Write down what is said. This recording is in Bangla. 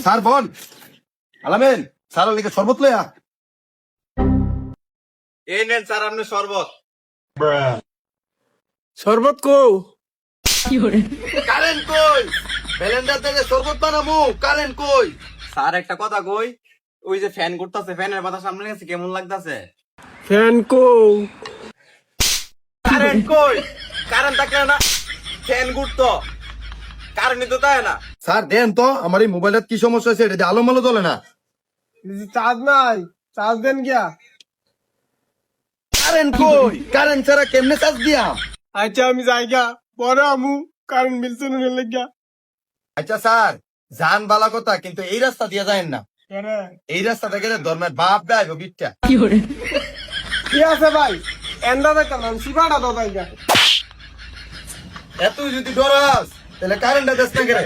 স্যার বল আলামেন স্যার লিখে শরবত লয়া এই নেন স্যার আপনি শরবত। শরবত কো কারেন্ট কই ব্যালেন্ডার থেকে শরবত বানামু কারেন্ট কই স্যার একটা কথা কই, ওই যে ফ্যান করতেছে, ফ্যানের বাতাস সামনে গেছে কেমন লাগতেছে? ফ্যান কো কারেন্ট কই? কারেন্ট থাকলে না ফ্যান ঘুরতো, কারেন্ট তো তাই না। স্যার দেন তো আমার এই মোবাইলের কি সমস্যা হয়েছে এটা আলো মালো জ্বলে না চার্জ নাই, চার্জ দেন গিয়া। কারেন্ট কই কারেন্ট ছাড়া কেমনে চার্জ দিয়াম আচ্ছা আমি যাই গা, পরে আমু কারণ বিল শুনে লাগিয়া। আচ্ছা স্যার জান বালা কথা কিন্তু এই রাস্তা দিয়ে যায় না এই রাস্তাটা গেলে ধর্মের বাপ দেয় বিটটা কি আছে ভাই, এন্ডা দেখতাম সিপাটা তো যাই গা। এত যদি ডরাস তাহলে কারেন্টটা দেশ না গেলে